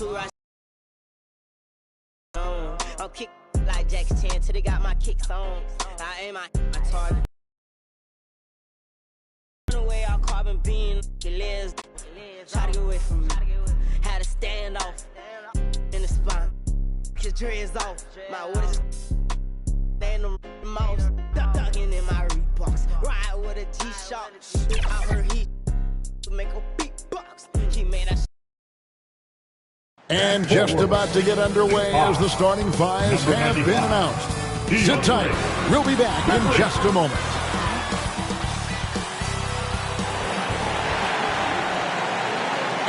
two right. I'm kick like Jack's 10 till they got my kicks on. I aim my target. Away all carbon beam, Cavaliers. Try to get away from me. Had to stand off in the spine. His dreads off. My wood is stand them mouse. Ducking in my Reeboks. Ride with a G-Shock. I heard he make a beatbox. He made that. And just about to get underway as the starting fives have been announced. Sit tight. We'll be back in just a moment.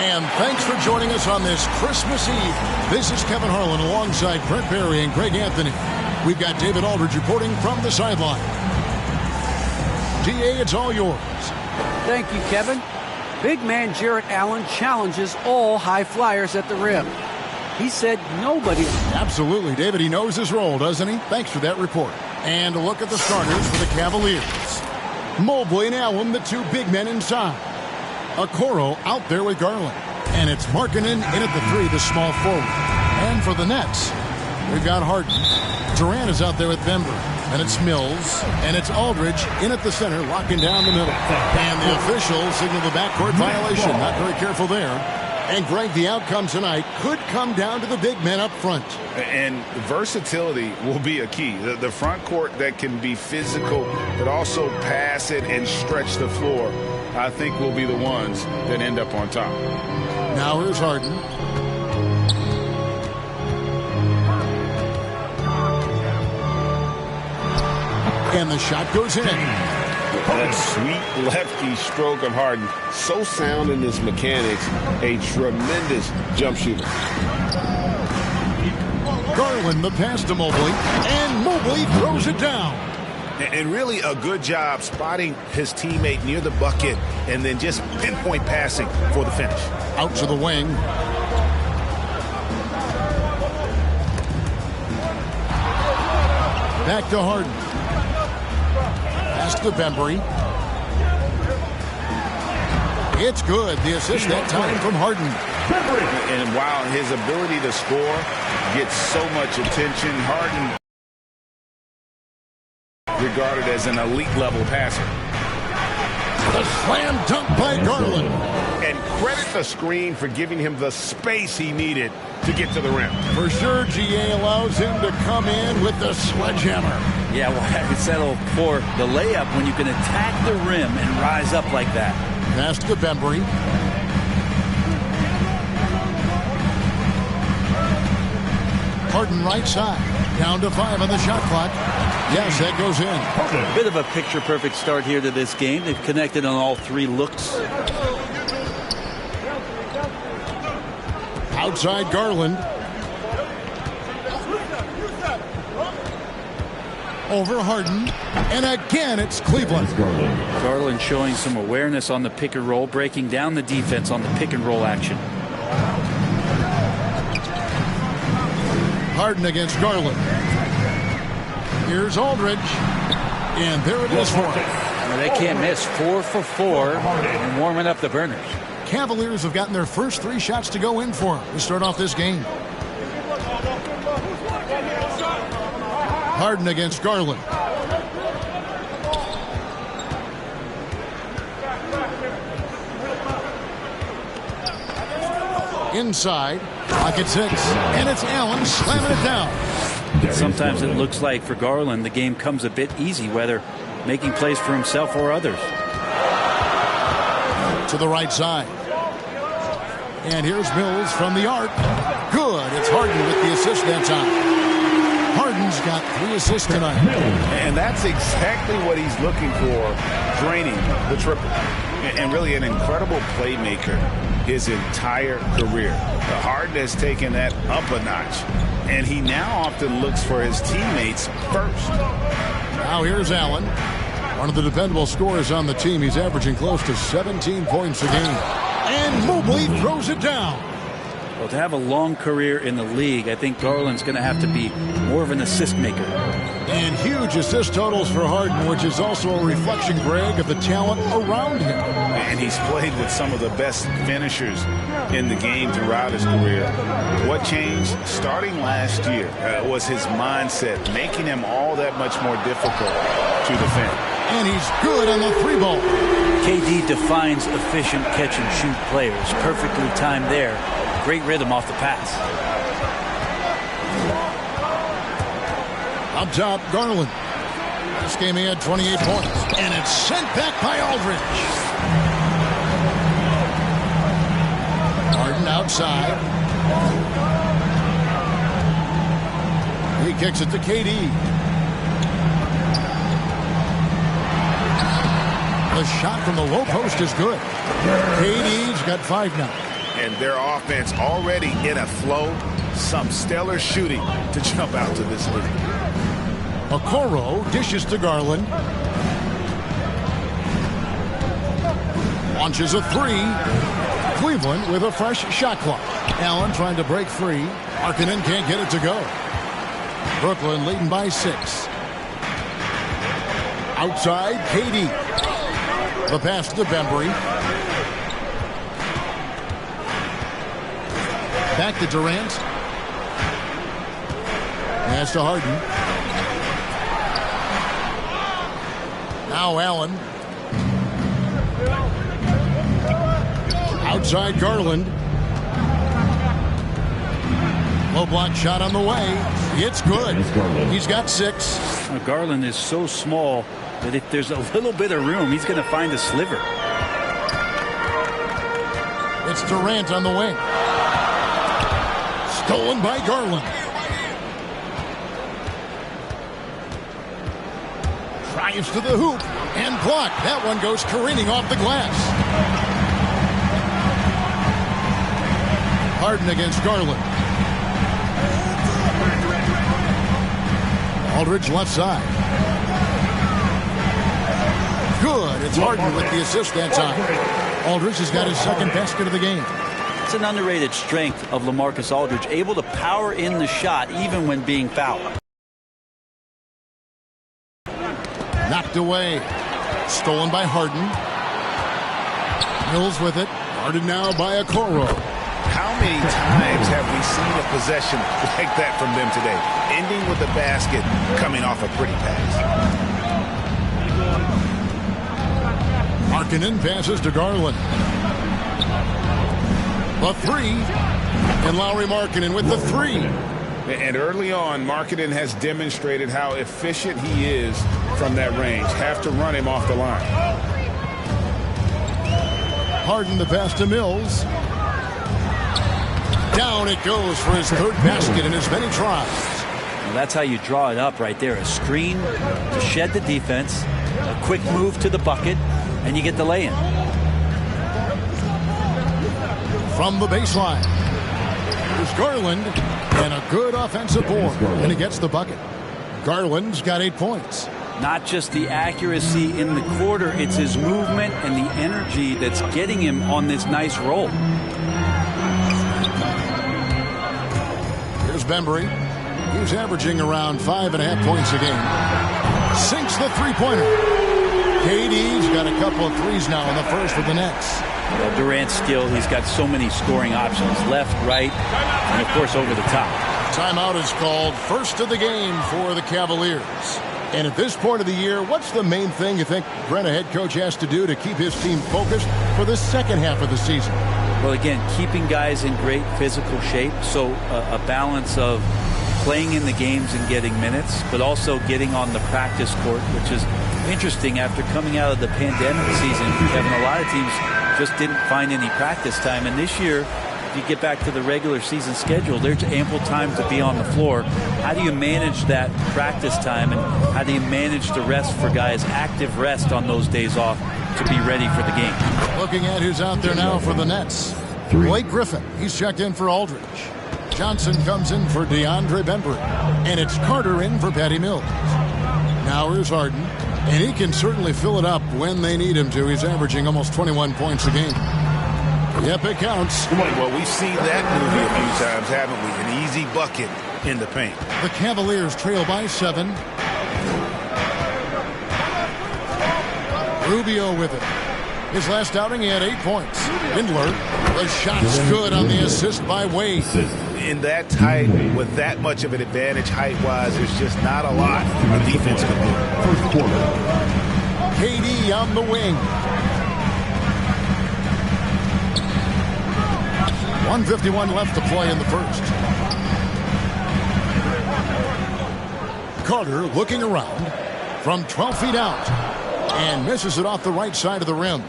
And thanks for joining us on this Christmas Eve. This is Kevin Harlan alongside Brent Barry and Greg Anthony. We've got David Aldridge reporting from the sideline. DA, it's all yours. Thank you, Kevin. Big man Jarrett Allen challenges all high flyers at the rim. He said nobody... Absolutely, David. He knows his role, doesn't he? Thanks for that report. And a look at the starters for the Cavaliers. Mobley and Allen, the two big men inside. Okoro out there with Garland. And it's Markkanen in at the three, the small forward. And for the Nets, we've got Harden. Durant is out there with Bember. And it's Mills. And it's Aldridge in at the center, locking down the middle. And the officials signal the backcourt violation. Not very careful there. And, Greg, the outcome tonight could come down to the big men up front. And versatility will be a key. The front court that can be physical but also pass it and stretch the floor, I think will be the ones that end up on top. Now here's Harden. And the shot goes in. That sweet lefty stroke of Harden. So sound in his mechanics. A tremendous jump shooter. Garland, the pass to Mobley. And Mobley throws it down. And really a good job spotting his teammate near the bucket and then just pinpoint passing for the finish. Out to the wing. Back to Harden. Pass to Bembry. It's good. The assist that time from Harden. And while his ability to score gets so much attention, Harden regarded as an elite level passer. The slam dunk by Garland. And credit the screen for giving him the space he needed to get to the rim. For sure, GA allows him to come in with the sledgehammer. Yeah, well, I can settle for the layup when you can attack the rim and rise up like that. Pass to Bembry. Harden right side. Down to 5 on the shot clock. Yes, that goes in. A bit of a picture-perfect start here to this game. They've connected on all three looks. Outside Garland. Over Harden. And again, it's Cleveland. Garland showing some awareness on the pick and roll, breaking down the defense on the pick and roll action. Harden against Garland. Here's Aldridge. And there it is for him. Well, they can't miss. 4 for 4 and warming up the burners. Cavaliers have gotten their first 3 shots to go in for them to start off this game. Harden against Garland. Inside. Pocket 6. And it's Allen slamming it down. Sometimes it looks like for Garland the game comes a bit easy, whether making plays for himself or others. To the right side. And here's Mills from the arc. Good. It's Harden with the assist that time. Harden's got 3 assists tonight. And that's exactly what he's looking for, draining the triple. And really an incredible playmaker his entire career. Harden has taken that up a notch. And he now often looks for his teammates first. Now here's Allen. One of the dependable scorers on the team. He's averaging close to 17 points a game. And Mobley throws it down. Well, to have a long career in the league, I think Garland's going to have to be more of an assist maker. And huge assist totals for Harden, which is also a reflection, Greg, of the talent around him. And he's played with some of the best finishers in the game throughout his career. What changed starting last year was his mindset, making him all that much more difficult to defend. And he's good on the 3 ball. KD defines efficient catch-and-shoot players. Perfectly timed there. Great rhythm off the pass. Up top, Garland. This game he had 28 points. And it's sent back by Aldridge. Harden outside. He kicks it to KD. The shot from the low post is good. KD's got 5 now. And their offense already in a flow. Some stellar shooting to jump out to this lead. Okoro dishes to Garland. Launches a 3. Cleveland with a fresh shot clock. Allen trying to break free. Markkanen can't get it to go. Brooklyn leading by 6. Outside, KD. The pass to Bembry. Back to Durant. Pass to Harden. Now Allen. Outside Garland. Low block shot on the way. It's good. He's got 6. Garland is so small that if there's a little bit of room, he's going to find a sliver. It's Durant on the wing. Stolen by Garland. Drives to the hoop and blocked. That one goes careening off the glass. Harden against Garland. Aldridge left side. Good. It's Harden with the assist that time. Aldridge has got his 2nd basket of the game. It's an underrated strength of LaMarcus Aldridge, able to power in the shot even when being fouled. Knocked away. Stolen by Harden. Mills with it. Guarded now by Okoro. How many times have we seen a possession like that from them today? Ending with a basket, coming off a pretty pass. Markkanen passes to Garland. The 3. And Lauri Markkanen with the 3. And early on, Markkanen has demonstrated how efficient he is from that range. Have to run him off the line. Harden the pass to Mills. Down it goes for his 3rd basket in as many tries. Well, that's how you draw it up right there. A screen to shed the defense, a quick move to the bucket, and you get the lay-in. From the baseline. Here's Garland. And a good offensive board. And he gets the bucket. Garland's got 8 points. Not just the accuracy in the quarter, it's his movement and the energy that's getting him on this nice roll. Here's Bembry. He's averaging around 5.5 points a game. Sinks the 3-pointer. KD's got a couple of 3s now in the first for the Nets. Well, Durant's skill, he's got so many scoring options. Left, right, and of course over the top. Timeout is called. First of the game for the Cavaliers. And at this point of the year, what's the main thing you think Brent, a head coach, has to do to keep his team focused for the second half of the season? Well, again, keeping guys in great physical shape. So a balance of playing in the games and getting minutes, but also getting on the practice court, which is interesting after coming out of the pandemic season. Kevin, a lot of teams just didn't find any practice time. And this year, if you get back to the regular season schedule, there's ample time to be on the floor. How do you manage that practice time, and how do you manage the rest for guys, active rest on those days off to be ready for the game? Looking at who's out there now for the Nets. Blake Griffin, he's checked in for Aldridge. Johnson comes in for DeAndre Bembry. And it's Carter in for Patty Mills. Now here's Harden. And he can certainly fill it up when they need him to. He's averaging almost 21 points a game. Yep, it counts. Well, we've seen that movie a few times, haven't we? An easy bucket in the paint. The Cavaliers trail by 7. Rubio with it. His last outing, he had 8 points. Windler The shot's good on the assist by Wade. In that tight, with that much of an advantage height-wise, there's just not a lot the defense can do. First quarter. KD on the wing. 1:51 left to play in the first. Carter looking around from 12 feet out and misses it off the right side of the rim.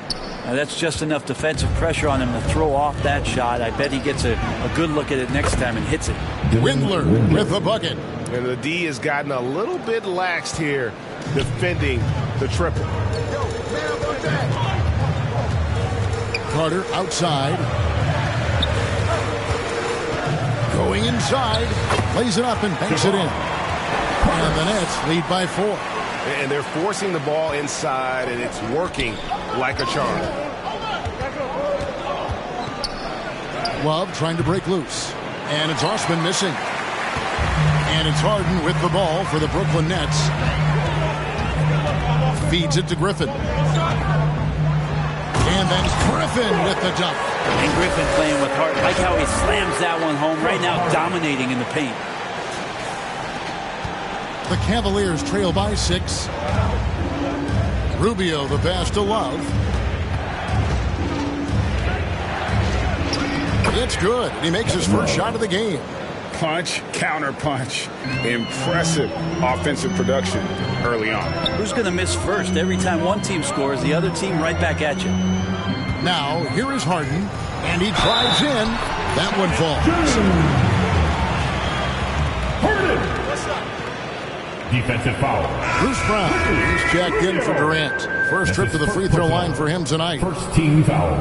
Now that's just enough defensive pressure on him to throw off that shot. I bet he gets a good look at it next time and hits it. Windler with the bucket. And the D has gotten a little bit laxed here defending the triple. Carter outside. Going inside. Lays it up and banks it in. And the Nets lead by 4. And they're forcing the ball inside, and it's working like a charm. Love trying to break loose. And it's Osman missing. And it's Harden with the ball for the Brooklyn Nets. Feeds it to Griffin. And then Griffin with the dunk. And Griffin playing with heart. Like how he slams that one home. Right now dominating in the paint. The Cavaliers trail by 6. Rubio the pass to Love. It's good. He makes his first shot of the game. Punch, counter punch. Impressive offensive production early on. Who's going to miss first? Every time one team scores, the other team right back at you. Now, here is Harden, and he drives in. That one falls. Defensive foul. Bruce Brown, he's checked in for Durant. First trip to the free throw line for him tonight. First team foul.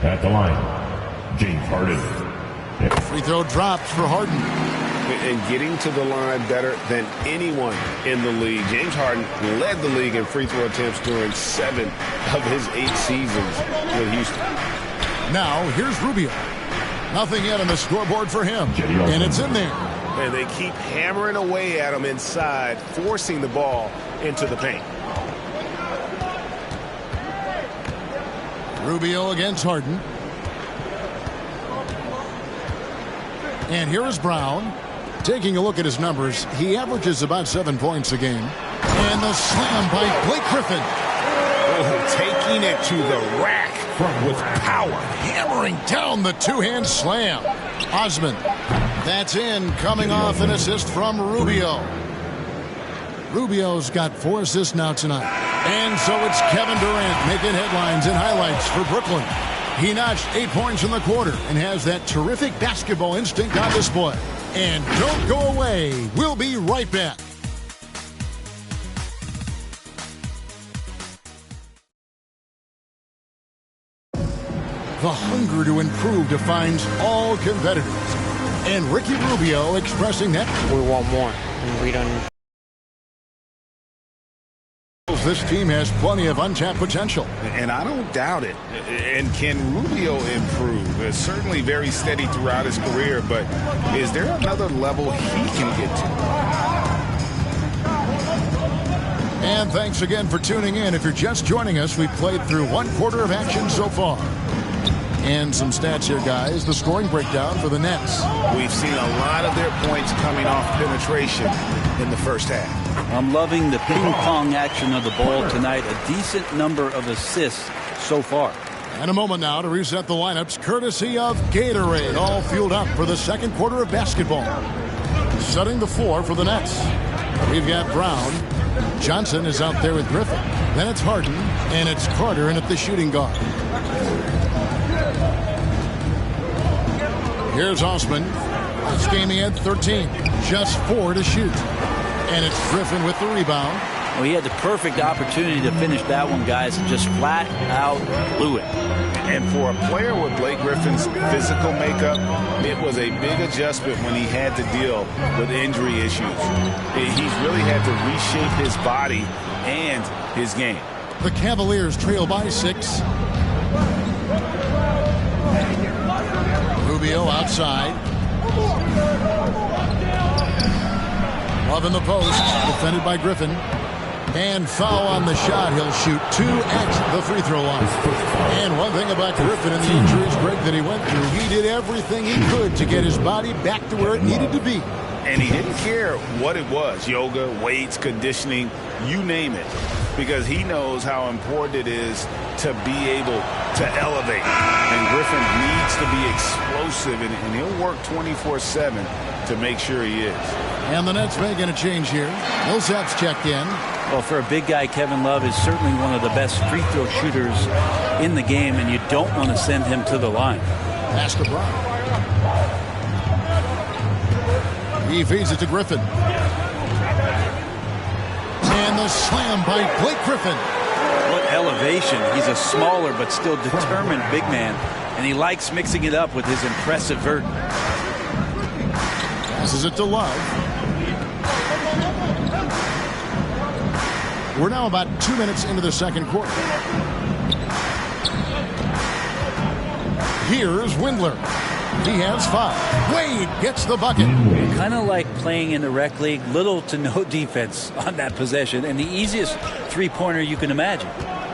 At the line, James Harden. Free throw drops for Harden. And getting to the line better than anyone in the league. James Harden led the league in free throw attempts during 7 of his 8 seasons with Houston. Now, here's Rubio. Nothing yet on the scoreboard for him. And it's in there. And they keep hammering away at him inside, forcing the ball into the paint. Rubio against Harden. And here is Brown. Taking a look at his numbers, he averages about 7 points a game. And the slam by Blake Griffin. Oh, taking it to the rack with power. Hammering down the two-hand slam. Osman. That's in, coming off an assist from Rubio. Rubio's got 4 assists now tonight. And so it's Kevin Durant making headlines and highlights for Brooklyn. He notched 8 points in the quarter and has that terrific basketball instinct on display. And don't go away. We'll be right back. The hunger to improve defines all competitors. And Ricky Rubio expressing that. We want more, and we don't. This team has plenty of untapped potential. And I don't doubt it. And can Rubio improve? Certainly very steady throughout his career, but is there another level he can get to? And thanks again for tuning in. If you're just joining us, we've played through 1 quarter of action so far. And some stats here, guys. The scoring breakdown for the Nets. We've seen a lot of their points coming off penetration in the first half. I'm loving the ping-pong action of the ball tonight. A decent number of assists so far. And a moment now to reset the lineups, courtesy of Gatorade. All fueled up for the second quarter of basketball. Setting the floor for the Nets. We've got Brown. Johnson is out there with Griffin. Then it's Harden. And it's Carter in at the shooting guard. Here's Osman. This game he had 13. Just 4 to shoot. And it's Griffin with the rebound. Well, he had the perfect opportunity to finish that one, guys, and just flat out blew it. And for a player with Blake Griffin's physical makeup, it was a big adjustment when he had to deal with injury issues. He's really had to reshape his body and his game. The Cavaliers trail by 6. Rubio outside. Love in the post, defended by Griffin. And foul on the shot. He'll shoot 2 at the free throw line. And one thing about Griffin and the injuries, Greg, that he went through, he did everything he could to get his body back to where it needed to be. And he didn't care what it was, yoga, weights, conditioning, you name it, because he knows how important it is to be able to elevate. And Griffin needs to be explosive, and he'll work 24/7 to make sure he is. And the Nets making a change here. Millsap's checked in. Well, for a big guy, Kevin Love is certainly one of the best free throw shooters in the game, and you don't want to send him to the line. Pass to Brown. He feeds it to Griffin. And the slam by Blake Griffin. What elevation. He's a smaller but still determined big man, and he likes mixing it up with his impressive vert. Passes it to Love. We're now about 2 minutes into the second quarter. Here's Windler. He has 5. Wade gets the bucket. Kind of like playing in the rec league, little to no defense on that possession, and the easiest three-pointer you can imagine.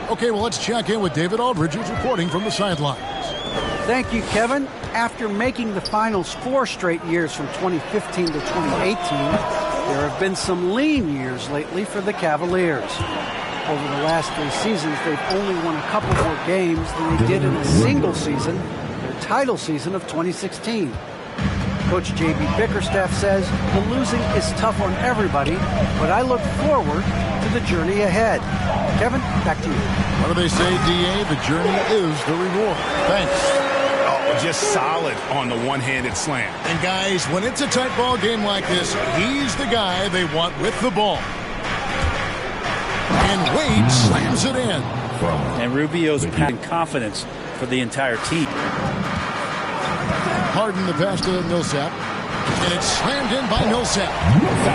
Okay, well, let's check in with David Aldridge, who's reporting from the sidelines. Thank you, Kevin. After making the finals 4 straight years from 2015 to 2018, there have been some lean years lately for the Cavaliers. Over the last 3 seasons, they've only won a couple more games than they did in a single season, their title season of 2016. Coach J.B. Bickerstaff says the losing is tough on everybody, but I look forward to the journey ahead. Kevin, back to you. What do they say, D.A.? The journey is the reward. Thanks. Oh, just solid on the one-handed slam. And guys, when it's a tight ball game like this, he's the guy they want with the ball. And Wade slams it in. And Rubio's passing confidence for the entire team. Harden the pass to Millsap. And it's slammed in by Millsap.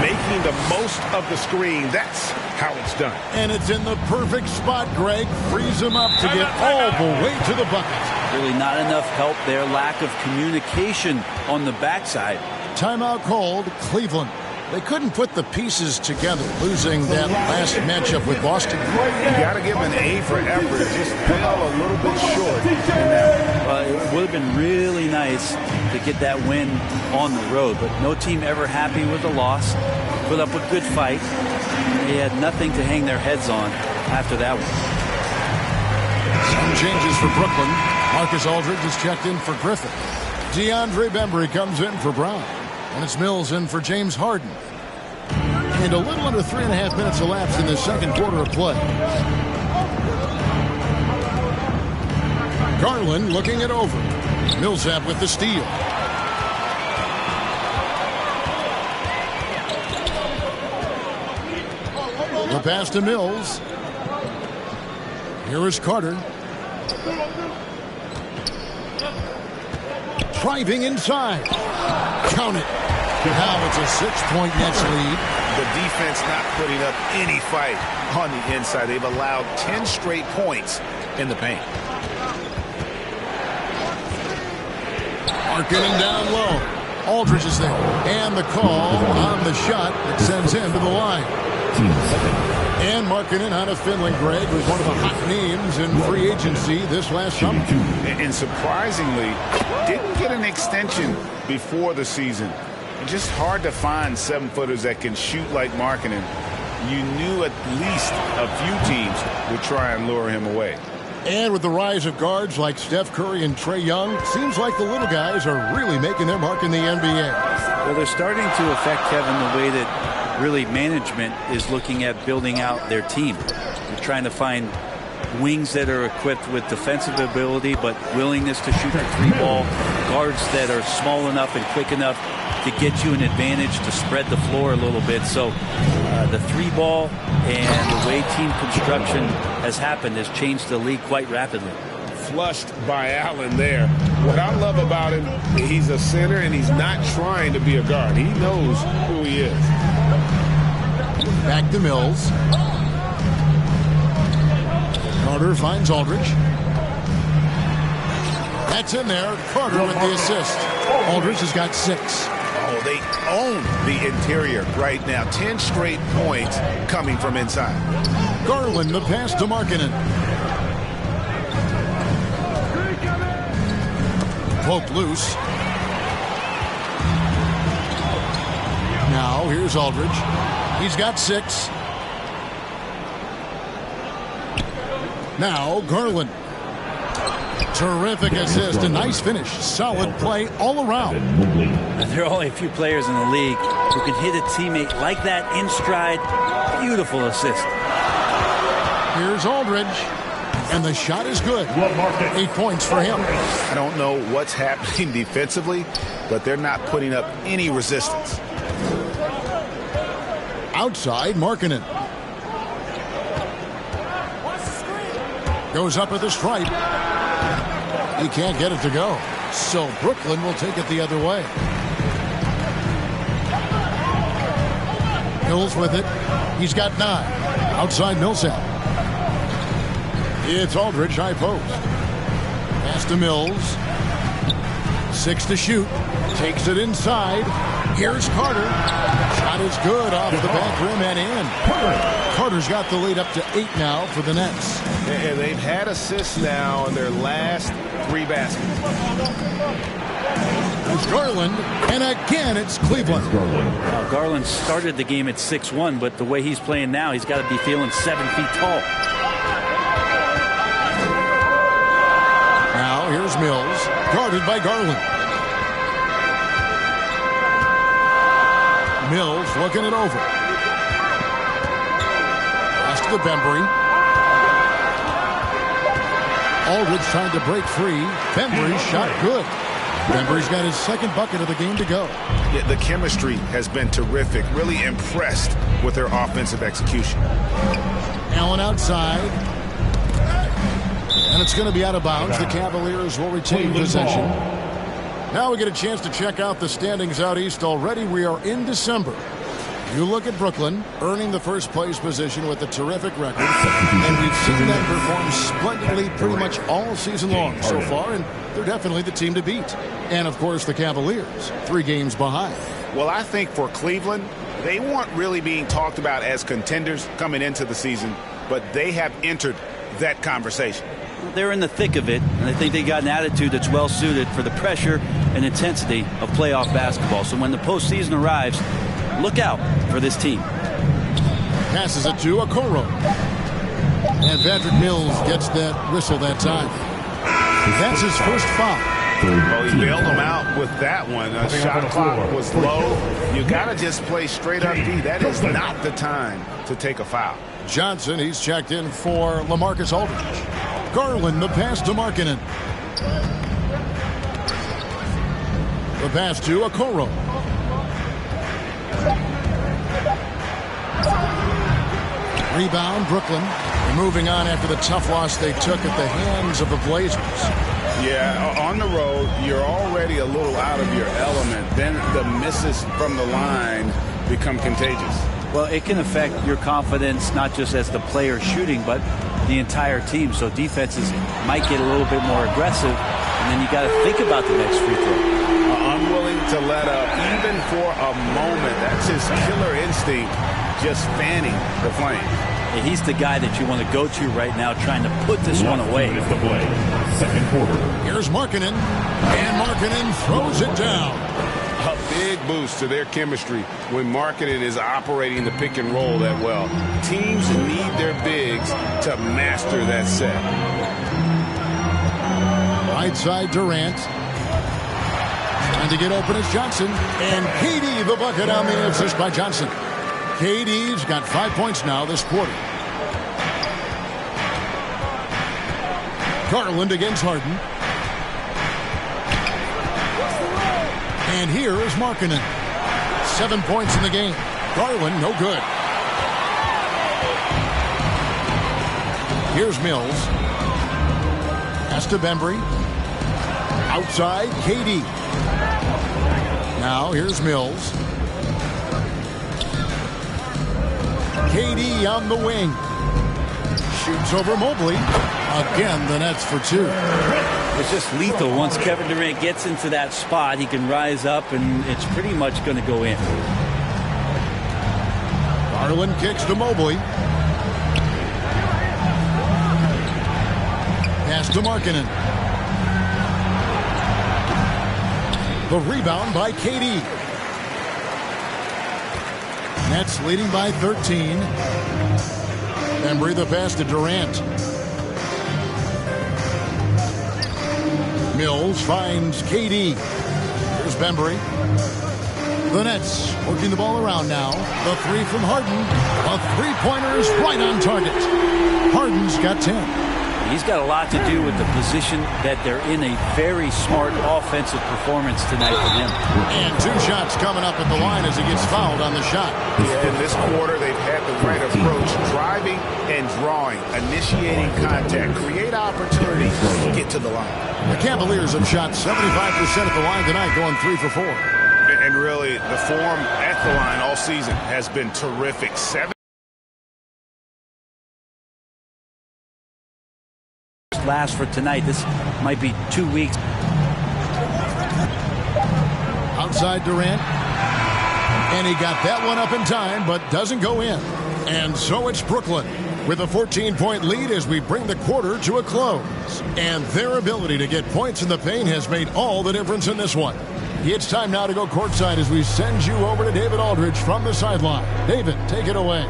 Making the most of the screen. That's how it's done. And it's in the perfect spot, Greg. Frees him up to get all the way to the bucket. Really not enough help there. Lack of communication on the backside. Timeout called Cleveland. They couldn't put the pieces together, losing that last matchup with Boston. You got to give an A for effort. Just fell a little bit short in that one. It would have been really nice to get that win on the road, but no team ever happy with a loss. Put up a good fight. They had nothing to hang their heads on after that one. Some changes for Brooklyn. Marcus Aldridge is checked in for Griffin. DeAndre Bembry comes in for Brown. And it's Mills in for James Harden. And a little under 3.5 minutes elapsed in the second quarter of play. Garland looking it over. Millsap with the steal. The pass to Mills. Here is Carter. Driving inside. Count it. Now it's a 6-point Nets lead. The defense not putting up any fight on the inside. They've allowed 10 straight points in the paint. Marketing down low. Aldridge is there. And the call on the shot that sends him to the line. And Markkanen out of Finland, Greg, was one of the hot names in free agency this last summer. And surprisingly, didn't get an extension before the season. Just hard to find 7-footers that can shoot like Markkanen. You knew at least a few teams would try and lure him away. And with the rise of guards like Steph Curry and Trae Young, seems like the little guys are really making their mark in the NBA. Well, they're starting to affect, Kevin, the way that really management is looking at building out their team. They're trying to find wings that are equipped with defensive ability but willingness to shoot the 3-ball, guards that are small enough and quick enough to get you an advantage to spread the floor a little bit. So the 3-ball and the way team construction has happened has changed the league quite rapidly. Flushed by Allen there. What I love about him, he's a center and he's not trying to be a guard. He knows who he is. Back to Mills. Carter finds Aldridge. That's in there. Carter with the assist. Aldridge has got 6. Oh, they own the interior right now. 10 straight points coming from inside. Garland, the pass to Markkanen. Poke loose. Now, here's Aldridge. He's got 6. Now, Garland. Terrific assist, a nice finish. Solid play all around. There are only a few players in the league who can hit a teammate like that in stride. Beautiful assist. Here's Aldridge. And the shot is good. 8 points for him. I don't know what's happening defensively, but they're not putting up any resistance. Outside, Markkanen. Goes up at the stripe. He can't get it to go. So Brooklyn will take it the other way. Mills with it. He's got 9. Outside Millsap. It's Aldridge, high post. Pass to Mills. 6 to shoot. Takes it inside. Here's Carter. Shot is good off the back rim and in. Carter's got the lead up to 8 now for the Nets. And they've had assists now in their last 3 baskets. It's Garland, and again it's Cleveland. Garland started the game at 6'1", but the way he's playing now, he's got to be feeling 7 feet tall. Now here's Mills, guarded by Garland. Mills looking it over. Pass to the Bembry. Aldridge trying to break free. Bembry's shot good. Bembry's got his 2nd bucket of the game to go. Yeah, the chemistry has been terrific. Really impressed with their offensive execution. Allen outside. And it's going to be out of bounds. The Cavaliers will retain possession. Now we get a chance to check out the standings out east already. We are in December. You look at Brooklyn, earning the first place position with a terrific record. And we've seen them perform splendidly pretty much all season long so far, and they're definitely the team to beat. And, of course, the Cavaliers, 3 games behind. Well, I think for Cleveland, they weren't really being talked about as contenders coming into the season, but they have entered that conversation. They're in the thick of it, and I think they got an attitude that's well suited for the pressure and intensity of playoff basketball. So when the postseason arrives, look out for this team. Passes it to Okoro. And Patrick Mills gets that whistle that time. That's his first foul. Well, he bailed him out with that one. Shot clock was low. You got to just play straight up D. That is not the time to take a foul. Johnson, he's checked in for LaMarcus Aldridge. Garland, the pass to Markkanen. The pass to Okoro. Rebound, Brooklyn. And moving on after the tough loss they took at the hands of the Blazers. Yeah, on the road, you're already a little out of your element. Then the misses from the line become contagious. Well, it can affect your confidence, not just as the player shooting, but the entire team. So defenses might get a little bit more aggressive, and then you got to think about the next free throw. Unwilling to let up, even for a moment. That's his killer instinct, just fanning the flame. Yeah, he's the guy that you want to go to right now, trying to put this one away. Second quarter. Here's Markkanen, and Markkanen throws it down. A big boost to their chemistry when Markkanen is operating the pick and roll that well. Teams need their bigs to master that set. Right side Durant. Trying to get open is Johnson. And KD the bucket on the assist by Johnson. KD's got 5 points now this quarter. Garland against Harden. And here is Markkanen. 7 points in the game. Garland, no good. Here's Mills. Pass to Bembry. Outside, KD. Now here's Mills. KD on the wing. Shoots over Mobley. Again, the Nets for 2. It's just lethal. Once Kevin Durant gets into that spot, he can rise up, and it's pretty much going to go in. Garland kicks to Mobley. Pass to Markkanen. The rebound by KD. Nets leading by 13. Bembry the pass to Durant. Mills finds KD. Here's Bembry. The Nets working the ball around now. The three from Harden. A three-pointer is right on target. Harden's got 10. He's got a lot to do with the position that they're in. A very smart offensive performance tonight from him. And 2 shots coming up at the line as he gets fouled on the shot. Yeah, in this quarter, they've had the right approach. Driving and drawing. Initiating contact. Create opportunities. Get to the line. The Cavaliers have shot 75% at the line tonight, going 3 for 4. And really, the form at the line all season has been terrific. 7 last for tonight. This might be 2 weeks. Outside Durant. And he got that one up in time, but doesn't go in. And so it's Brooklyn with a 14-point lead as we bring the quarter to a close. And their ability to get points in the paint has made all the difference in this one. It's time now to go courtside as we send you over to David Aldridge from the sideline. David, take it away.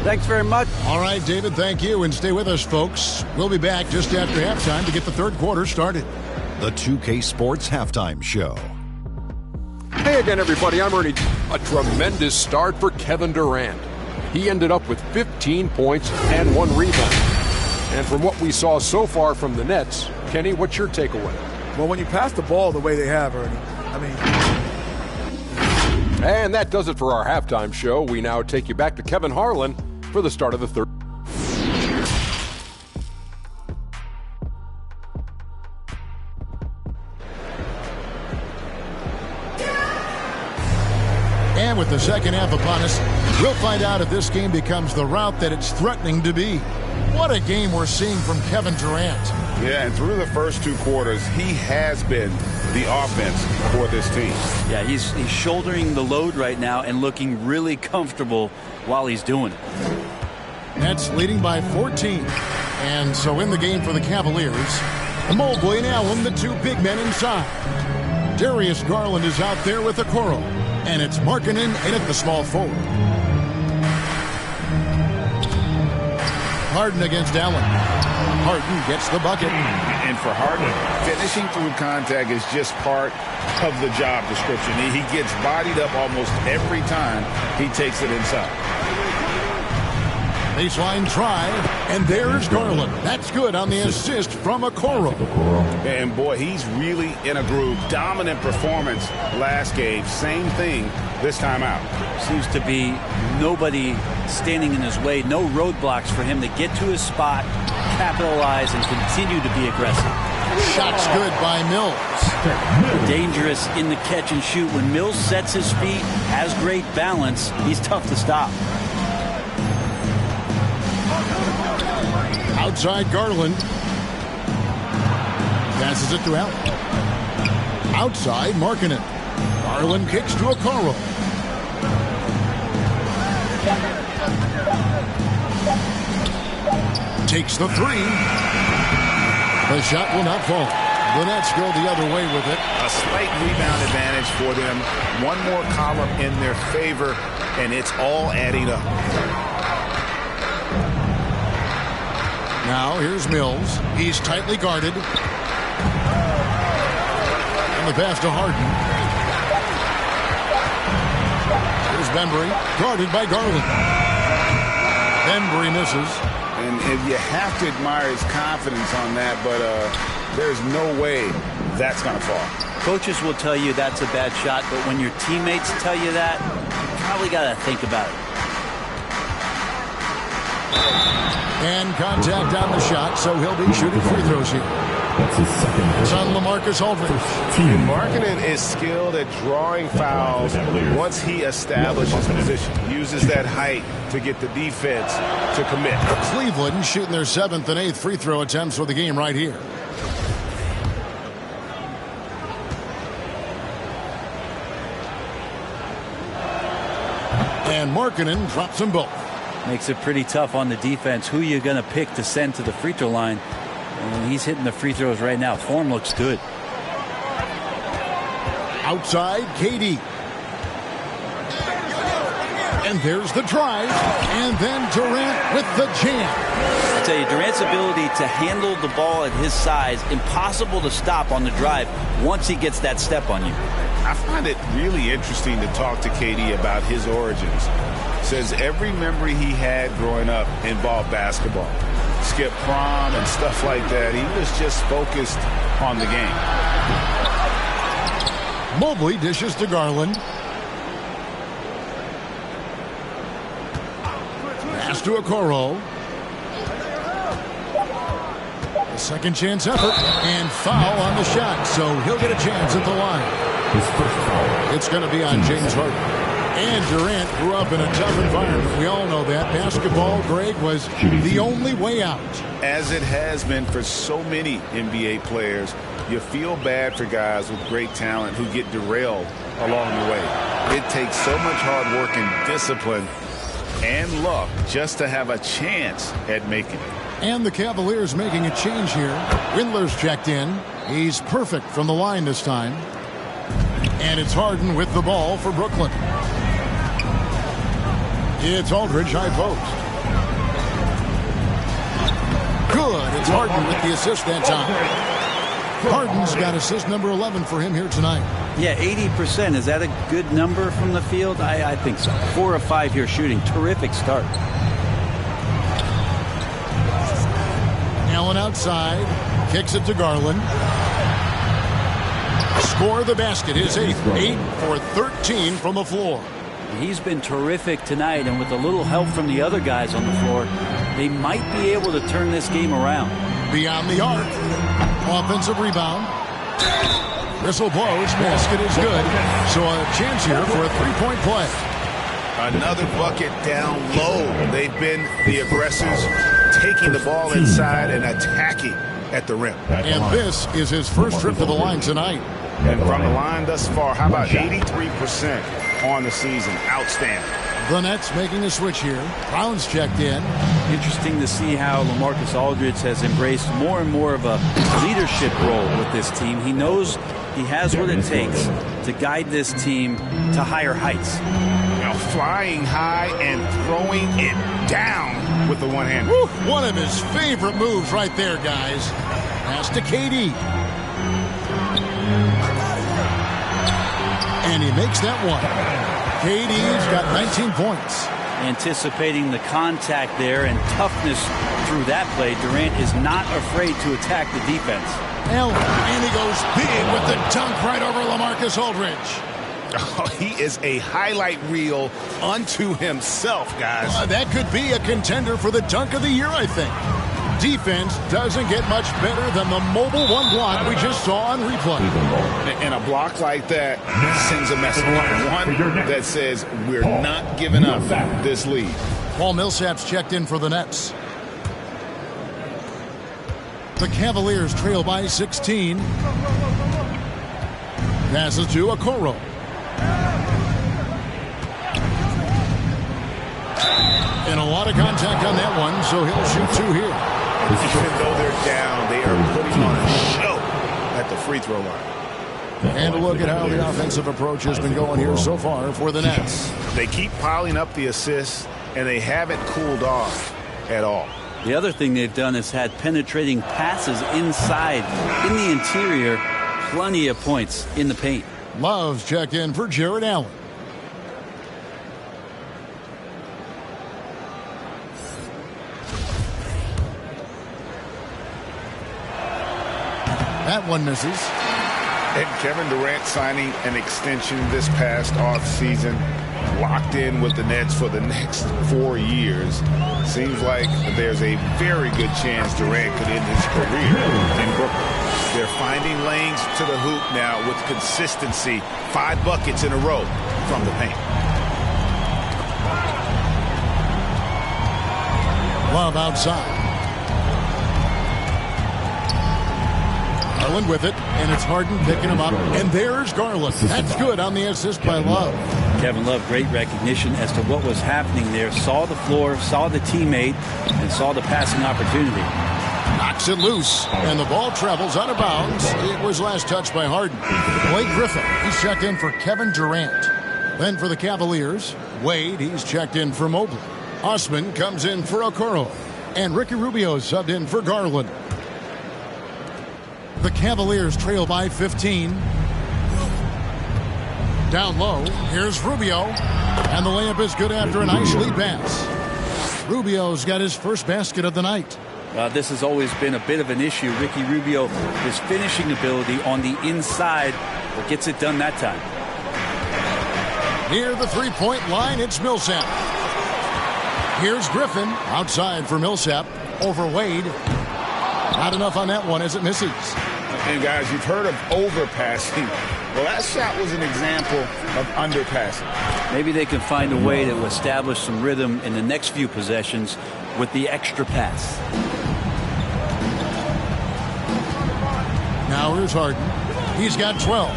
Thanks very much. All right, David, thank you. And stay with us, folks. We'll be back just after halftime to get the third quarter started. The 2K Sports Halftime Show. Hey again, everybody. I'm Ernie. A tremendous start for Kevin Durant. He ended up with 15 points and 1 rebound. And from what we saw so far from the Nets, Kenny, what's your takeaway? Well, when you pass the ball the way they have, Ernie, And that does it for our halftime show. We now take you back to Kevin Harlan for the start of the third. And with the second half upon us, we'll find out if this game becomes the route that it's threatening to be. What a game we're seeing from Kevin Durant. Yeah, and through the first 2 quarters, he has been the offense for this team. Yeah, he's shouldering the load right now and looking really comfortable while he's doing it. Nets leading by 14. And so in the game for the Cavaliers, Mobley and Allen, the 2 big men inside. Darius Garland is out there with Okoro. And it's Markkanen in at the small forward. Harden against Allen. Harden gets the bucket. And for Harden, finishing through contact is just part of the job description. He gets bodied up almost every time he takes it inside. Baseline try, and there's Garland. That's good on the assist from Okoro. And boy, he's really in a groove. Dominant performance last game. Same thing this time out. Seems to be nobody standing in his way. No roadblocks for him to get to his spot, capitalize, and continue to be aggressive. Shot's good by Mills. Dangerous in the catch and shoot. When Mills sets his feet, has great balance, he's tough to stop. Outside Garland. Passes it to Allen. Outside Markkanen. Garland kicks to Okoro. Takes the 3. The shot will not fall. The Nets go the other way with it. A slight rebound advantage for them. One more column in their favor, and it's all adding up. Now here's Mills. He's tightly guarded. And the pass to Harden. Here's Bembry, guarded by Garland. Bembry misses. And you have to admire his confidence on that, but there's no way that's going to fall. Coaches will tell you that's a bad shot, but when your teammates tell you that, you probably got to think about it. And contact on the shot, so he'll be shooting free throws here. That's his second. It's on LaMarcus Aldridge. Markkanen is skilled at drawing fouls once he establishes position. Uses that height to get the defense to commit. Cleveland shooting their 7th and 8th free throw attempts for the game right here. And Markkanen drops them both. Makes it pretty tough on the defense. Who you going to pick to send to the free throw line? And he's hitting the free throws right now. Form looks good. Outside, KD. And there's the drive. And then Durant with the jam. I tell you, Durant's ability to handle the ball at his size, impossible to stop on the drive once he gets that step on you. I find it really interesting to talk to KD about his origins. Says every memory he had growing up involved basketball. Skip prom and stuff like that. He was just focused on the game. Mobley dishes to Garland. Pass to Okoro. A second chance effort and foul on the shot, so he'll get a chance at the line. His first foul. It's going to be on James Harden. And Durant grew up in a tough environment. We all know that. Basketball, Greg, was the only way out. As it has been for so many NBA players, you feel bad for guys with great talent who get derailed along the way. It takes so much hard work and discipline and luck just to have a chance at making it. And the Cavaliers making a change here. Windler's checked in. He's perfect from the line this time. And it's Harden with the ball for Brooklyn. It's Aldridge, high post. Good. It's Harden with the assist that time. Harden's got assist number 11 for him here tonight. Yeah, 80%. Is that a good number from the field? I think so. 4 of 5 here shooting. Terrific start. Allen outside. Kicks it to Garland. Score the basket. His 8th. 8 for 13 from the floor. He's been terrific tonight, and with a little help from the other guys on the floor, they might be able to turn this game around. Beyond the arc. Offensive rebound. Whistle blows. Basket is good. So a chance here for a three-point play. Another bucket down low. They've been the aggressors, taking the ball inside and attacking at the rim. And this is his first trip to the line tonight. And from the line thus far, how about 83% on the season? Outstanding. The Nets making a switch here. Brown's checked in. Interesting to see how LaMarcus Aldridge has embraced more and more of a leadership role with this team. He knows he has what it takes to guide this team to higher heights. Now flying high and throwing it down with the one hand. Woo, one of his favorite moves right there, guys. Pass to KD. And he makes that one. KD's got 19 points. Anticipating the contact there and toughness through that play, Durant is not afraid to attack the defense. Allen, and he goes big with the dunk right over LaMarcus Aldridge. Oh, he is a highlight reel unto himself, guys. That could be a contender for the dunk of the year, I think. Defense doesn't get much better than the mobile one block we just saw on replay. And a block like that sends a message. One that says we're not giving up this lead. Paul Millsap's checked in for the Nets. The Cavaliers trail by 16. Passes to Okoro. And a lot of contact on that one, so he'll shoot 2 here. Even though they're down, they are putting on a show at the free throw line. And a look at how the offensive approach has been going here so far for the Nets. They keep piling up the assists, and they haven't cooled off at all. The other thing they've done is had penetrating passes inside, in the interior, plenty of points in the paint. Love's checked in for Jared Allen. That one misses. And Kevin Durant signing an extension this past offseason. locked in with the Nets for the next 4 years. Seems like there's a very good chance Durant could end his career in Brooklyn. They're finding lanes to the hoop now with consistency. 5 buckets in a row from the paint. Love outside. Garland with it, and it's Harden picking him up. And there's Garland. That's good on the assist by Love. Kevin Love, great recognition as to what was happening there. Saw the floor, saw the teammate, and saw the passing opportunity. Knocks it loose, and the ball travels out of bounds. It was last touched by Harden. Blake Griffin, he's checked in for Kevin Durant. Then for the Cavaliers, Wade, he's checked in for Mobley. Osman comes in for Okoro. And Ricky Rubio subbed in for Garland. The Cavaliers trail by 15. Down low, here's Rubio. And the layup is good after a nice lead pass. Rubio's got his first basket of the night. This has always been a bit of an issue. Ricky Rubio, his finishing ability on the inside, but gets it done that time. Near the three-point line, it's Millsap. Here's Griffin, outside for Millsap, over Wade. Not enough on that one as it misses. And guys, you've heard of overpassing. Well, that shot was an example of underpassing. Maybe they can find a way to establish some rhythm in the next few possessions with the extra pass. Now here's Harden. He's got 12.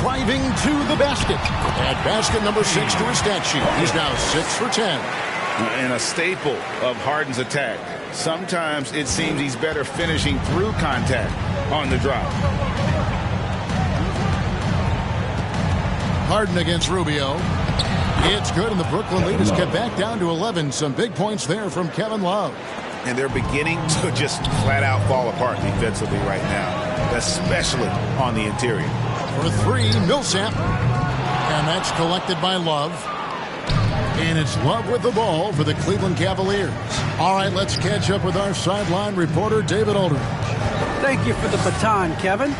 Driving to the basket. Add basket number 6 to his stat sheet. He's now 6 for 10. And a staple of Harden's attack. Sometimes it seems he's better finishing through contact on the drive. Harden against Rubio. It's good, and the Brooklyn lead is kept back down to 11. Some big points there from Kevin Love. And they're beginning to just flat out fall apart defensively right now, especially on the interior. For 3, Millsap. And that's collected by Love. And it's Love with the ball for the Cleveland Cavaliers. All right, let's catch up with our sideline reporter, David Aldridge. Thank you for the baton, Kevin.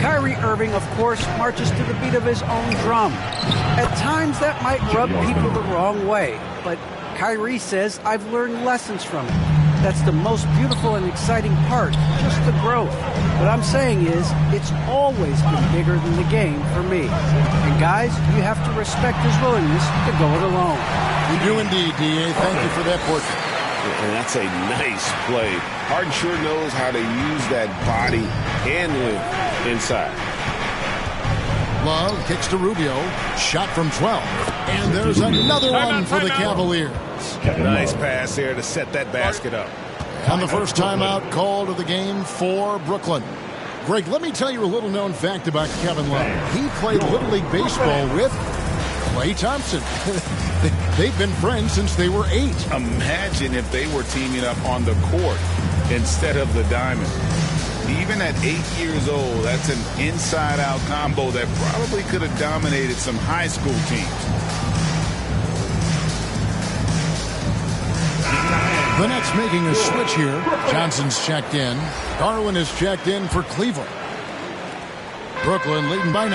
Kyrie Irving, of course, marches to the beat of his own drum. At times, that might rub people the wrong way. But Kyrie says, I've learned lessons from it. That's the most beautiful and exciting part, just the growth. What I'm saying is, it's always been bigger than the game for me. And guys, you have to respect his willingness to go it alone. We do indeed, D.A. Thank you for that portrait. And that's a nice play. Harden sure knows how to use that body and inside. Love kicks to Rubio. Shot from 12. And there's another one for the Cavaliers. Nice pass there to set that basket up. On the first timeout called of the game for Brooklyn. Greg, let me tell you a little known fact about Kevin Love. He played Little League Baseball with Klay Thompson. They've been friends since they were 8. Imagine if they were teaming up on the court instead of the diamond. Even at 8 years old, that's an inside-out combo that probably could have dominated some high school teams. The Nets making a switch here. Johnson's checked in. Garland is checked in for Cleveland. Brooklyn leading by 9.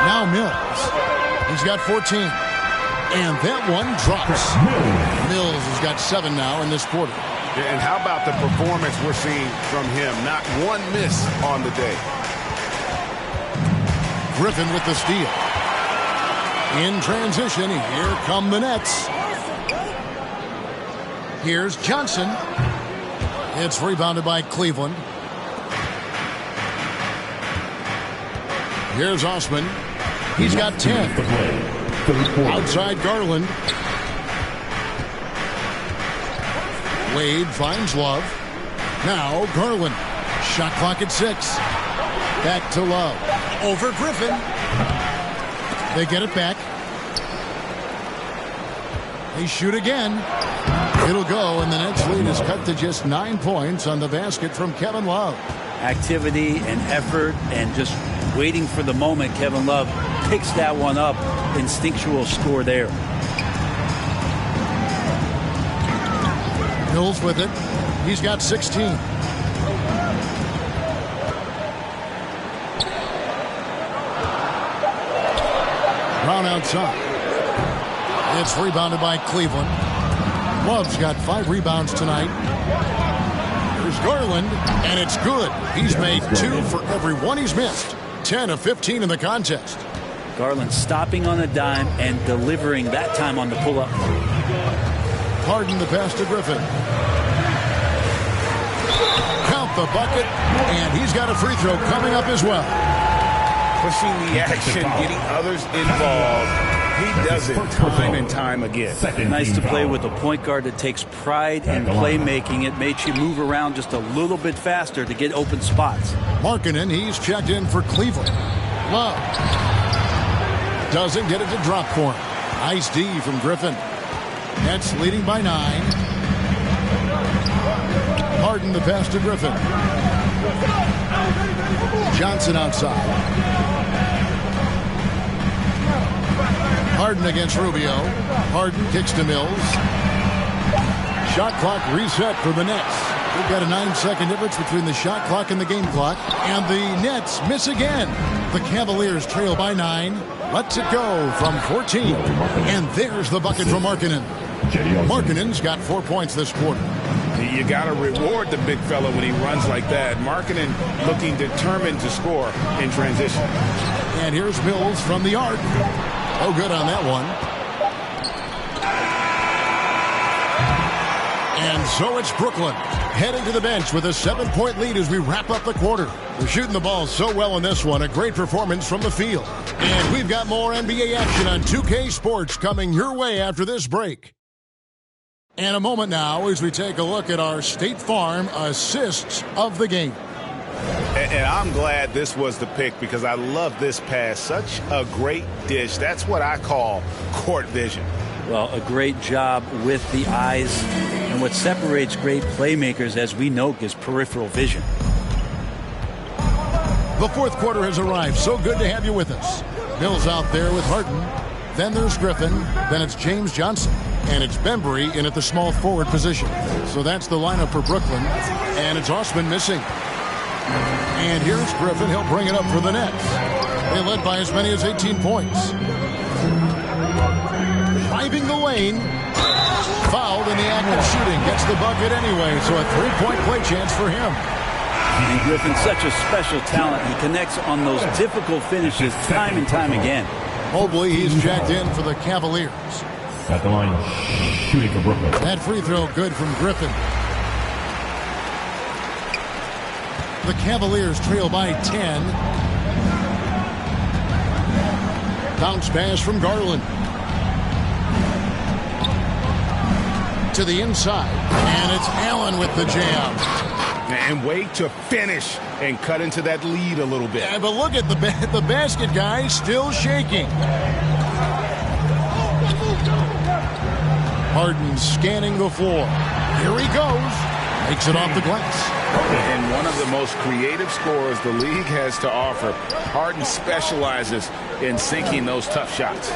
Now Mills. He's got 14. And that one drops. Mills has got 7 now in this quarter. And how about the performance we're seeing from him? Not one miss on the day. Griffin with the steal. In transition, here come the Nets. Here's Johnson. It's rebounded by Cleveland. Here's Osman. He's got 10. Outside Garland. Wade finds Love. Now Garland. Shot clock at 6. Back to Love. Over Griffin. They get it back. They shoot again. It'll go, and the Nets lead is cut to just 9 points on the basket from Kevin Love. Activity and effort and just waiting for the moment. Kevin Love picks that one up. Instinctual score there. Mills with it. He's got 16. Brown outside. It's rebounded by Cleveland. Love's got 5 rebounds tonight. Here's Garland, and it's good. He's made 2 for every one he's missed. 10 of 15 in the contest. Garland stopping on a dime and delivering that time on the pull-up. Harden the pass to Griffin. Count the bucket, and he's got a free throw coming up as well. Pushing the action, getting others involved. He does it time and time again. Nice to play with a point guard that takes pride in playmaking. It makes you move around just a little bit faster to get open spots. Markkanen, he's checked in for Cleveland. Love doesn't get it to drop for him. Nice D from Griffin. Nets leading by 9. Harden the pass to Griffin. Johnson outside. Harden against Rubio. Harden kicks to Mills. Shot clock reset for the Nets. We've got a 9-second difference between the shot clock and the game clock. And the Nets miss again. The Cavaliers trail by 9. Lets it go from 14. And there's the bucket from Markkanen. Markkanen's got 4 points this quarter. You got to reward the big fella when he runs like that. Markkanen looking determined to score in transition. And here's Mills from the arc. Oh, good on that one. And so it's Brooklyn heading to the bench with a 7-point lead as we wrap up the quarter. They're shooting the ball so well in this one. A great performance from the field. And we've got more NBA action on 2K Sports coming your way after this break. And a moment now as we take a look at our State Farm assists of the game. And I'm glad this was the pick because I love this pass. Such a great dish. That's what I call court vision. Well, a great job with the eyes. And what separates great playmakers, as we know, is peripheral vision. The fourth quarter has arrived. So good to have you with us. Mills out there with Harden. Then there's Griffin. Then it's James Johnson. And it's Bembry in at the small forward position. So that's the lineup for Brooklyn. And it's Osman missing. And here's Griffin. He'll bring it up for the Nets. They led by as many as 18 points. Driving the lane. Fouled in the act of shooting. Gets the bucket anyway. So a 3-point play chance for him. And Griffin's such a special talent. He connects on those difficult finishes time and time again. Mobley, he's checked in for the Cavaliers. At the line, shooting for Brooklyn. That free throw good from Griffin. The Cavaliers trail by 10. Bounce pass from Garland. To the inside. And it's Allen with the jam. And wait to finish and cut into that lead a little bit. Yeah, but look at the basket guy still shaking. Harden scanning the floor. Here he goes. Makes it off the glass. And one of the most creative scorers the league has to offer. Harden specializes in sinking those tough shots.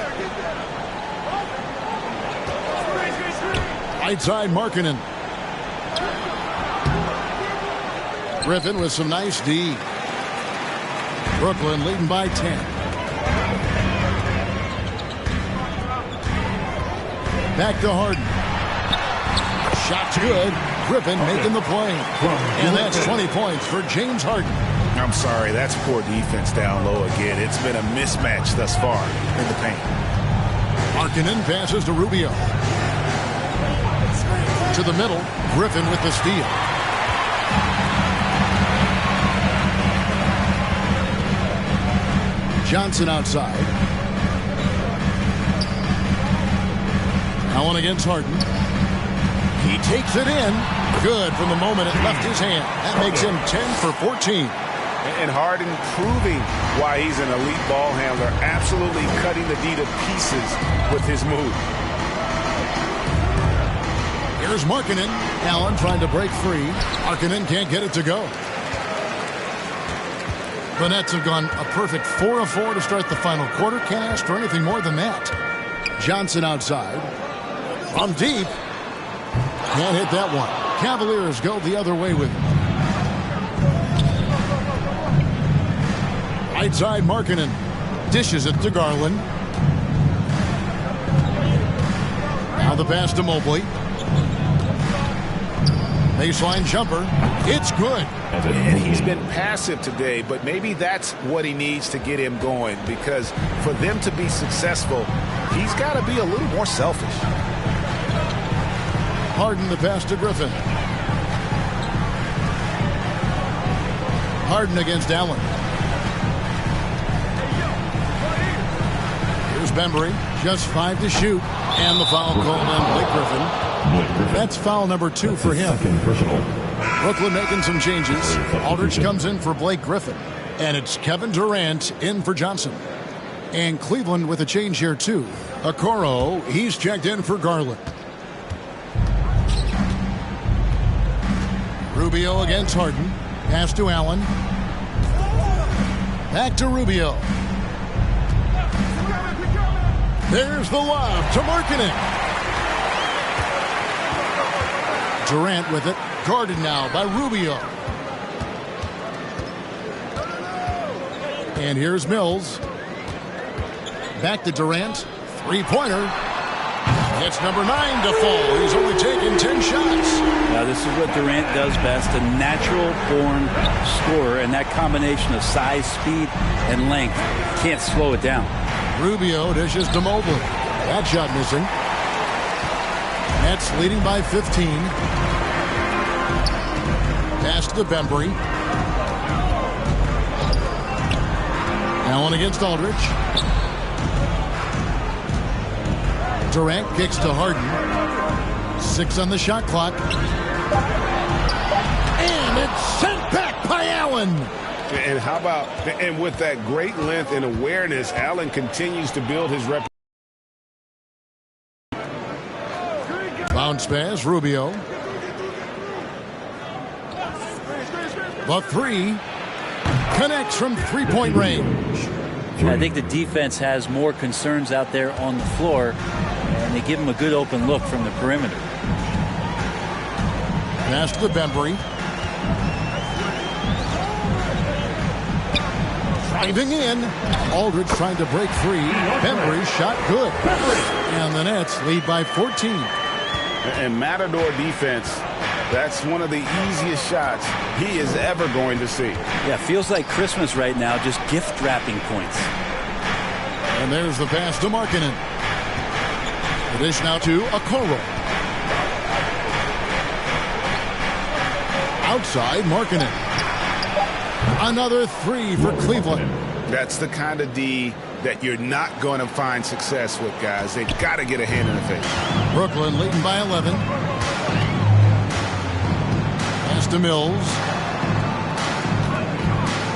Right side, Markkanen. Griffin with some nice D. Brooklyn leading by 10. Back to Harden. Shot's good. Griffin making the play. And that's 20 points for James Harden. I'm sorry, that's poor defense down low again. It's been a mismatch thus far in the paint. Markkanen passes to Rubio. To the middle. Griffin with the steal. Johnson outside. Allen against Harden. He takes it in. Good from the moment it left his hand. That makes him 10 for 14. And Harden proving why he's an elite ball handler. Absolutely cutting the D to pieces with his move. Here's Markkanen. Allen trying to break free. Markkanen can't get it to go. The Nets have gone a perfect 4 of 4 to start the final quarter. Can't ask for anything more than that. Johnson outside. From deep. Can't hit that one. Cavaliers go the other way with it. Right side, Markkanen dishes it to Garland. Now the pass to Mobley. Baseline jumper. It's good. And he's been passive today, but maybe that's what he needs to get him going, because for them to be successful, he's got to be a little more selfish. Harden the pass to Griffin. Harden against Allen. Here's Bembry. Just 5 to shoot. And the foul called on Blake Griffin. That's foul number 2 for him. Brooklyn making some changes. Aldridge comes in for Blake Griffin. And it's Kevin Durant in for Johnson. And Cleveland with a change here too. Okoro, he's checked in for Garland. Rubio against Harden. Pass to Allen. Back to Rubio. There's the lob to Markkanen. Durant with it. Guarded now by Rubio. And here's Mills. Back to Durant. Three-pointer. It's number 9 to fall. He's only taken 10 shots. Now this is what Durant does best, a natural-born scorer, and that combination of size, speed, and length can't slow it down. Rubio dishes to Mobley. That shot missing. Nets leading by 15. Pass to Bembry. Allen against Aldridge. Durant kicks to Harden. 6 on the shot clock. And it's sent back by Allen. And how about, and with that great length and awareness, Allen continues to build his reputation. Bounce pass, Rubio. The 3 connects from three-point range. I think the defense has more concerns out there on the floor, and they give him a good open look from the perimeter. Pass to Bembry. Driving in. Aldridge trying to break free. Bembry shot good. And the Nets lead by 14. And Matador defense, that's one of the easiest shots he is ever going to see. Yeah, feels like Christmas right now, just gift wrapping points. And there's the pass to Markkanen. The dish now to Okoro. Outside, Markkanen. Another 3 for Cleveland. That's the kind of D that you're not going to find success with, guys. They've got to get a hand in the face. Brooklyn leading by 11. Pass to Mills.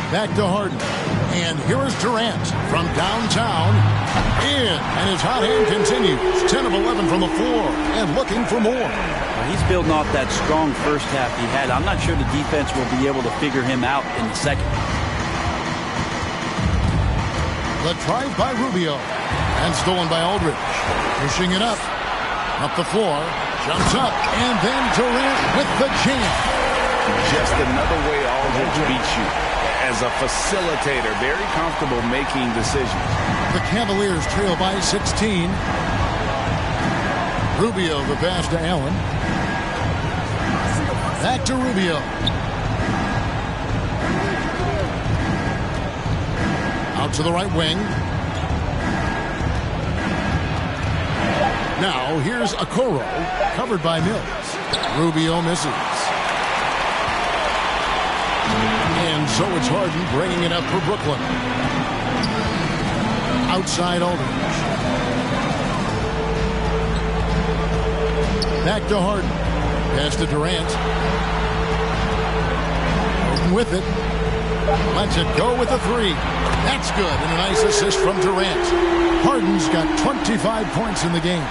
Back to Harden. And here is Durant from downtown. In. And his hot hand continues. 10 of 11 from the floor. And looking for more. He's building off that strong first half he had. I'm not sure the defense will be able to figure him out in the second. The drive by Rubio. And stolen by Aldridge. Pushing it up. Up the floor. Jumps up. And then Durant with the jam. Just another way Aldridge beats you. As a facilitator, very comfortable making decisions. The Cavaliers trail by 16. Rubio the pass to Allen. Back to Rubio. Out to the right wing. Now here's Okoro, covered by Mills. Rubio misses. And so it's Harden bringing it up for Brooklyn. Outside Aldridge. Back to Harden. Pass to Durant. Harden with it. Lets it go with a 3. That's good. And a nice assist from Durant. Harden's got 25 points in the game.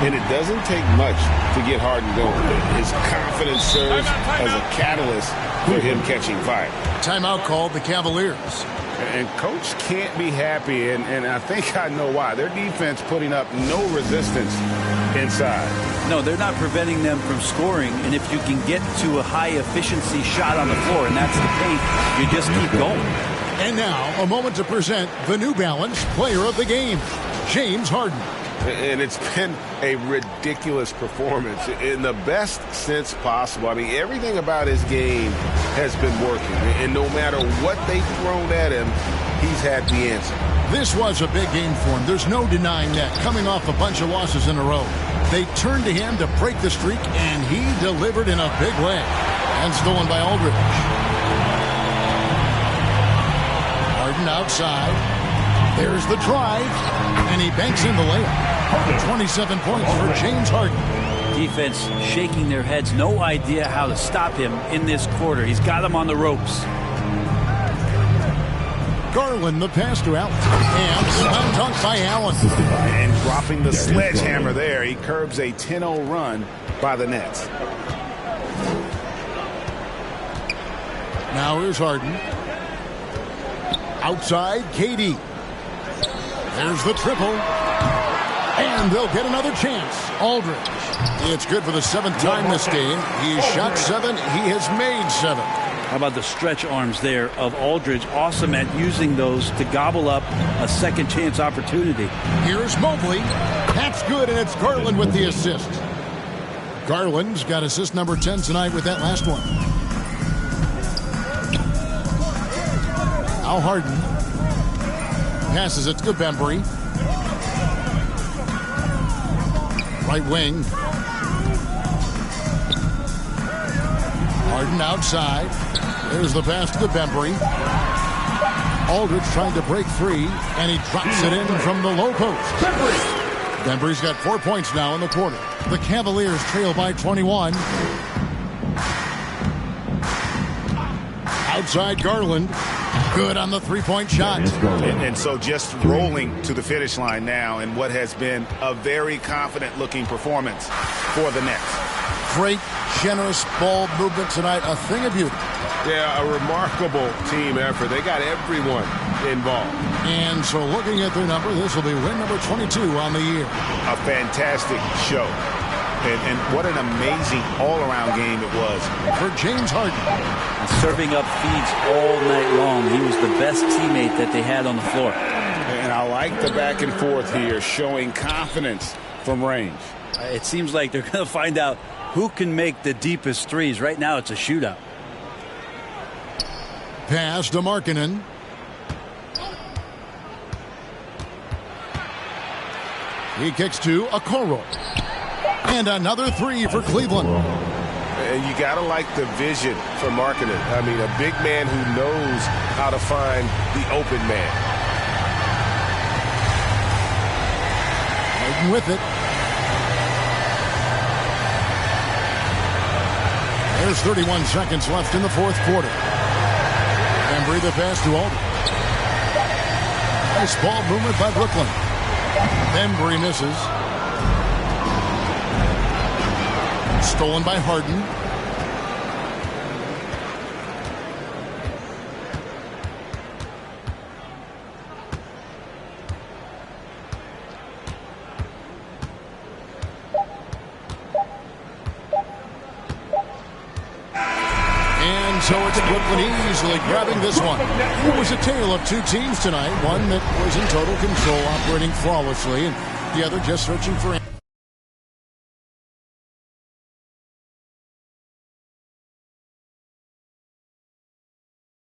And it doesn't take much to get Harden going. His confidence serves as a catalyst for him catching fire. Timeout called the Cavaliers. And Coach can't be happy, and I think I know why. Their defense putting up no resistance inside. No, they're not preventing them from scoring, and if you can get to a high-efficiency shot on the floor, and that's the paint, you just keep going. And now, a moment to present the New Balance Player of the Game, James Harden. And it's been a ridiculous performance in the best sense possible. I mean, everything about his game has been working. And no matter what they've thrown at him, he's had the answer. This was a big game for him. There's no denying that. Coming off a bunch of losses in a row. They turned to him to break the streak, and he delivered in a big way. And stolen by Aldridge. Harden outside. There's the drive, and he banks in the layup. 27 points for James Harden. Defense shaking their heads. No idea how to stop him in this quarter. He's got him on the ropes. Garland, the pass to Allen. And slam dunk by Allen. And dropping the sledgehammer there, he curbs a 10-0 run by the Nets. Now here's Harden. Outside, KD. There's the triple. And they'll get another chance. Aldridge. It's good for the 7th time this game. He shot 7. He has made 7. How about the stretch arms there of Aldridge? Awesome at using those to gobble up a second chance opportunity. Here's Mobley. That's good, and it's Garland with the assist. Garland's got assist number 10 tonight with that last one. Now Harden. Passes it to Bembry. Right wing. Harden outside. There's the pass to Bembry. Aldridge trying to break free, and he drops it in from the low post. Bembry's got 4 points now in the quarter. The Cavaliers trail by 21. Outside Garland. Good on the three-point shot. And so just rolling to the finish line now in what has been a very confident-looking performance for the Nets. Great, generous ball movement tonight. A thing of beauty. Yeah, a remarkable team effort. They got everyone involved. And so looking at their number, this will be win number 22 on the year. A fantastic show. And what an amazing all-around game it was. For James Harden. Serving up feeds all night long. He was the best teammate that they had on the floor. And I like the back and forth here, showing confidence from range. It seems like they're going to find out who can make the deepest threes. Right now it's a shootout. Pass to Markkanen. He kicks to Okoro. And another three for Cleveland. And you got to like the vision for Markkanen. I mean, a big man who knows how to find the open man. Harden with it. There's 31 seconds left in the fourth quarter. Bembry the pass to Aldridge. Nice ball movement by Brooklyn. Bembry misses. Stolen by Harden. And so it's Brooklyn easily grabbing this one. It was a tale of two teams tonight. One that was in total control, operating flawlessly, and the other just searching for